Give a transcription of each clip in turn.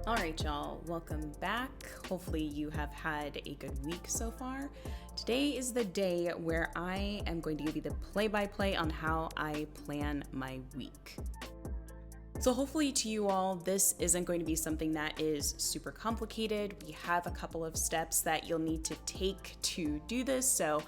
All right, y'all, welcome back. Hopefully you have had a good week so far. Today is the day where I am going to give you the play-by-play on how I plan my week. So hopefully to you all, this isn't going to be something that is super complicated. We have a couple of steps that you'll need to take to do this. So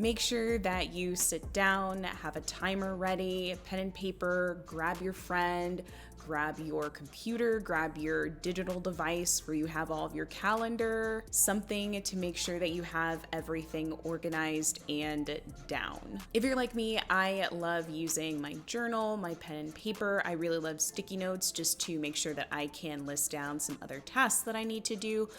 make sure that you sit down, have a timer ready, pen and paper, grab your friend, grab your computer, grab your digital device where you have all of your calendar, something to make sure that you have everything organized and down. If you're like me, I love using my journal, my pen and paper. I really love sticky notes just to make sure that I can list down some other tasks that I need to do.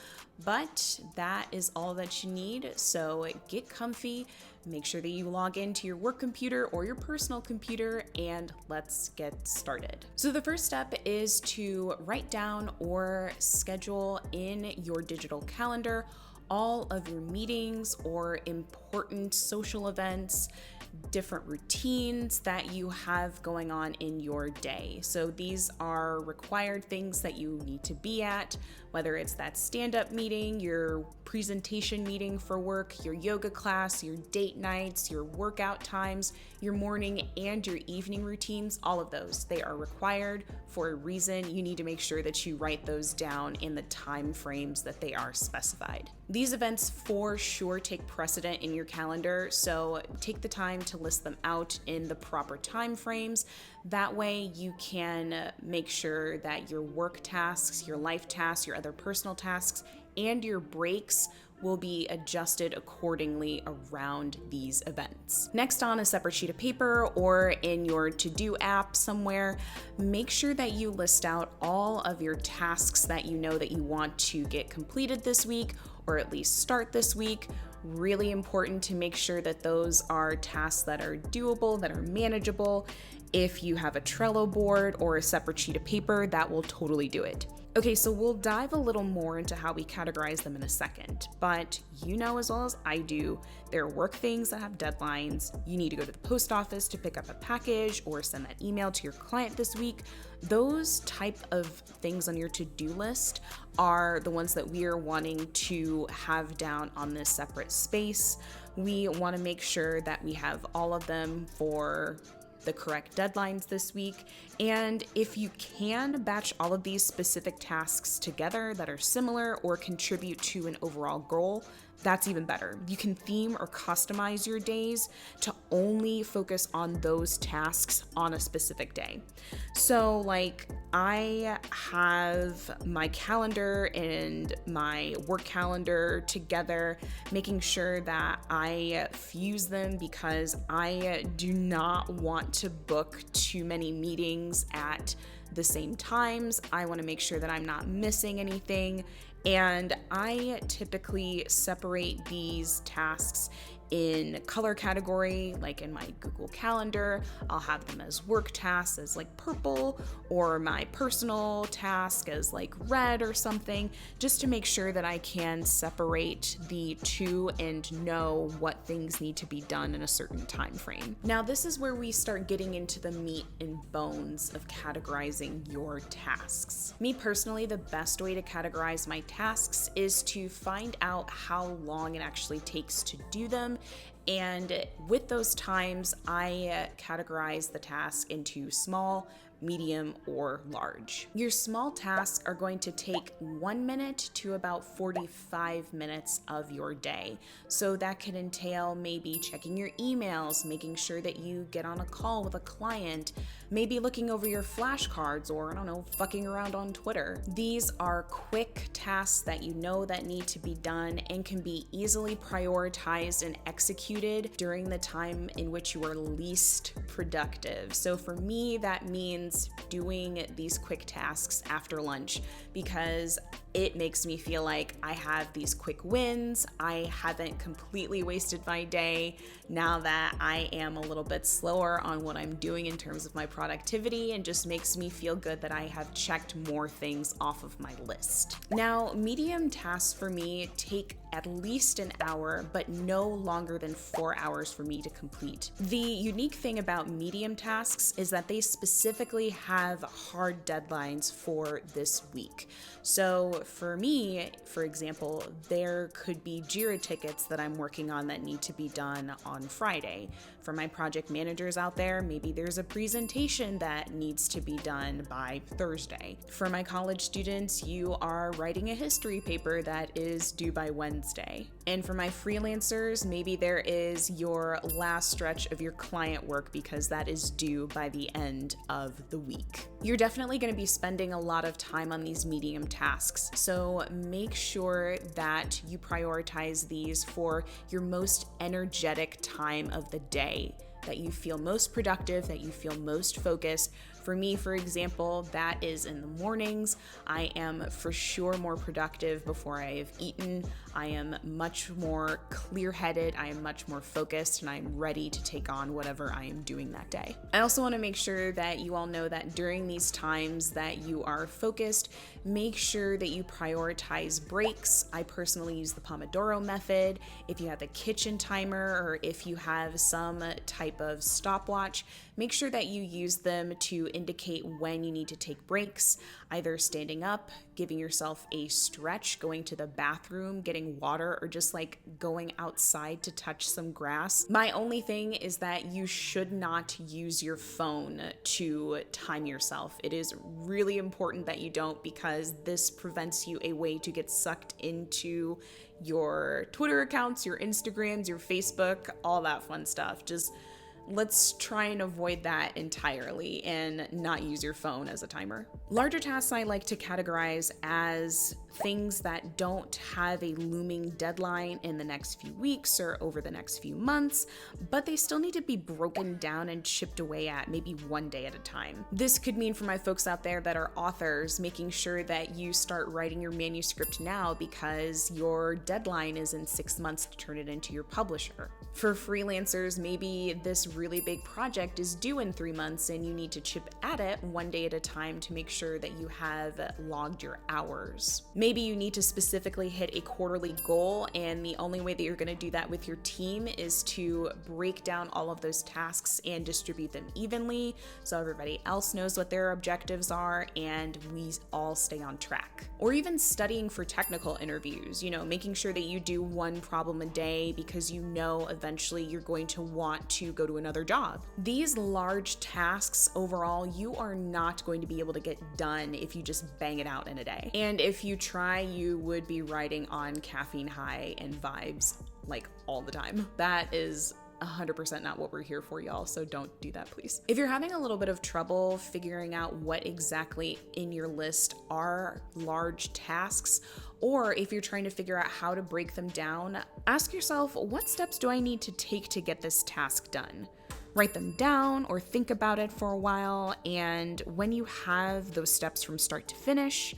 But that is all that you need. So get comfy, make sure that you log into your work computer or your personal computer, and let's get started. So the first step is to write down or schedule in your digital calendar all of your meetings or important social events, different routines that you have going on in your day. So these are required things that you need to be at, whether it's that stand-up meeting, your presentation meeting for work, your yoga class, your date nights, your workout times, your morning and your evening routines, all of those. They are required for a reason. You need to make sure that you write those down in the time frames that they are specified. These events for sure take precedent in your calendar, so take the time to list them out in the proper time frames. That way you can make sure that your work tasks, your life tasks, your other personal tasks, and your breaks will be adjusted accordingly around these events. Next, on a separate sheet of paper or in your to-do app somewhere, make sure that you list out all of your tasks that you know that you want to get completed this week, or at least start this week. Really important to make sure that those are tasks that are doable, that are manageable. If you have a Trello board or a separate sheet of paper, that will totally do it. Okay, so we'll dive a little more into how we categorize them in a second, but you know as well as I do, there are work things that have deadlines. You need to go to the post office to pick up a package or send that email to your client this week. Those type of things on your to-do list are the ones that we are wanting to have down on this separate space. We want to make sure that we have all of them for the correct deadlines this week. And if you can batch all of these specific tasks together that are similar or contribute to an overall goal, that's even better. You can theme or customize your days to only focus on those tasks on a specific day. So like I have my calendar and my work calendar together, making sure that I fuse them because I do not want to book too many meetings at the same times. I want to make sure that I'm not missing anything. And I typically separate these tasks in color category, like in my Google Calendar. I'll have them as work tasks as like purple, or my personal task as like red or something, just to make sure that I can separate the two and know what things need to be done in a certain time frame. Now, this is where we start getting into the meat and bones of categorizing your tasks. Me personally, the best way to categorize my tasks is to find out how long it actually takes to do them. And with those times, I categorize the task into small, medium, or large. Your small tasks are going to take 1 minute to about 45 minutes of your day. So that could entail maybe checking your emails, making sure that you get on a call with a client, maybe looking over your flashcards, or I don't know, fucking around on Twitter. These are quick tasks that you know that need to be done and can be easily prioritized and executed during the time in which you are least productive. So for me, that means doing these quick tasks after lunch because it makes me feel like I have these quick wins. I haven't completely wasted my day now that I am a little bit slower on what I'm doing in terms of my productivity, and just makes me feel good that I have checked more things off of my list. Now, medium tasks for me take at least an hour, but no longer than 4 hours for me to complete. The unique thing about medium tasks is that they specifically have hard deadlines for this week. So for me, for example, there could be Jira tickets that I'm working on that need to be done on Friday. For my project managers out there, maybe there's a presentation that needs to be done by Thursday. For my college students, you are writing a history paper that is due by Wednesday. And for my freelancers, maybe there is your last stretch of your client work because that is due by the end of the week. You're definitely going to be spending a lot of time on these medium tasks, so make sure that you prioritize these for your most energetic time of the day, that you feel most productive, that you feel most focused. For me, for example, that is in the mornings. I am for sure more productive before I have eaten. I am much more clear-headed, I am much more focused, and I'm ready to take on whatever I am doing that day. I also want to make sure that you all know that during these times that you are focused, make sure that you prioritize breaks. I personally use the Pomodoro method. If you have a kitchen timer or if you have some type of stopwatch, make sure that you use them to indicate when you need to take breaks, either standing up, giving yourself a stretch, going to the bathroom, getting water, or just like going outside to touch some grass. My only thing is that you should not use your phone to time yourself. It is really important that you don't, because this prevents you a way to get sucked into your Twitter accounts, your Instagrams, your Facebook, all that fun stuff. Just let's try and avoid that entirely and not use your phone as a timer. Larger tasks I like to categorize as things that don't have a looming deadline in the next few weeks or over the next few months, but they still need to be broken down and chipped away at, maybe one day at a time. This could mean for my folks out there that are authors, making sure that you start writing your manuscript now because your deadline is in 6 months to turn it into your publisher. For freelancers, maybe this really big project is due in 3 months and you need to chip at it one day at a time to make sure that you have logged your hours. Maybe you need to specifically hit a quarterly goal, and the only way that you're going to do that with your team is to break down all of those tasks and distribute them evenly so everybody else knows what their objectives are and we all stay on track. Or even studying for technical interviews, making sure that you do one problem a day because you know eventually you're going to want to go to another job. These large tasks overall, you are not going to be able to get done if you just bang it out in a day. And if you try, you would be riding on caffeine high and vibes like all the time. That is 100% not what we're here for, y'all, so don't do that, please. If you're having a little bit of trouble figuring out what exactly in your list are large tasks, or if you're trying to figure out how to break them down, ask yourself, what steps do I need to take to get this task done? Write them down or think about it for a while, and when you have those steps from start to finish,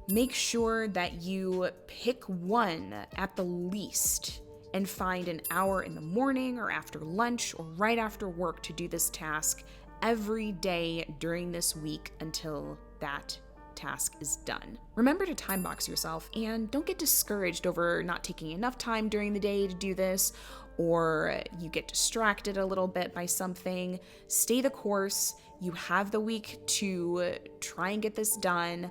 make sure that you pick one at the least and find an hour in the morning or after lunch or right after work to do this task every day during this week until that task is done. Remember to time box yourself and don't get discouraged over not taking enough time during the day to do this, or you get distracted a little bit by something. Stay the course. You have the week to try and get this done.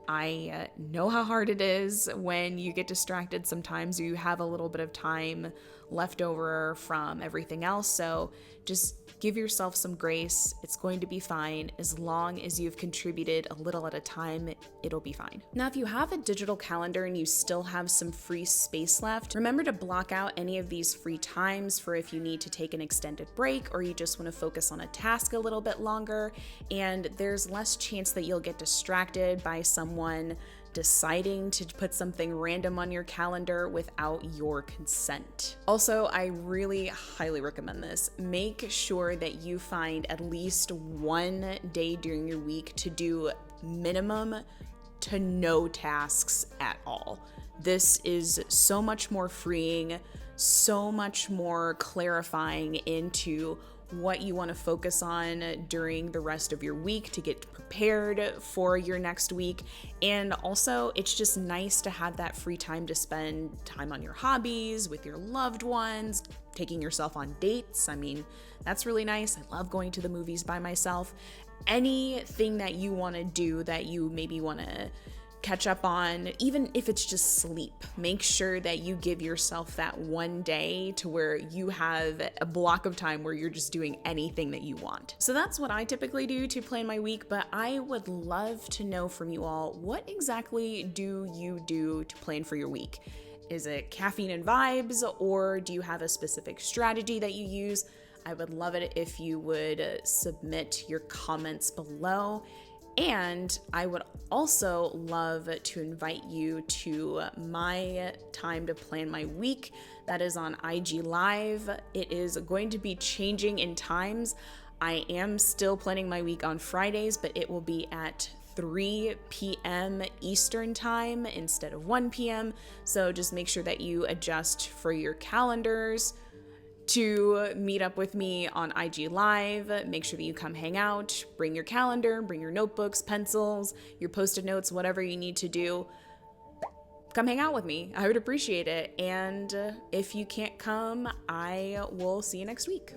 I know how hard it is when you get distracted sometimes, or you have a little bit of time left over from everything else. So just give yourself some grace. It's going to be fine. As long as you've contributed a little at a time, it'll be fine. Now, if you have a digital calendar and you still have some free space left, remember to block out any of these free times for if you need to take an extended break or you just want to focus on a task a little bit longer, and there's less chance that you'll get distracted by someone deciding to put something random on your calendar without your consent. Also, I really highly recommend this. Make sure that you find at least one day during your week to do minimum to no tasks at all. This is so much more freeing, so much more clarifying into what you want to focus on during the rest of your week to get prepared for your next week. And also, it's just nice to have that free time to spend time on your hobbies, with your loved ones, taking yourself on dates. I mean, that's really nice. I love going to the movies by myself. Anything that you want to do that you maybe want to catch up on, even if it's just sleep, make sure that you give yourself that one day to where you have a block of time where you're just doing anything that you want. So that's what I typically do to plan my week, but I would love to know from you all, what exactly do you do to plan for your week? Is it caffeine and vibes, or do you have a specific strategy that you use? I would love it if you would submit your comments below. And I would also love to invite you to my time to plan my week. That is on IG Live. It is going to be changing in times. I am still planning my week on Fridays, but it will be at 3 p.m. Eastern time instead of 1 p.m. So just make sure that you adjust for your calendars to meet up with me on IG Live. Make sure that you come hang out, bring your calendar, bring your notebooks, pencils, your post-it notes, whatever you need to do. Come hang out with me. I would appreciate it. And if you can't come, I will see you next week.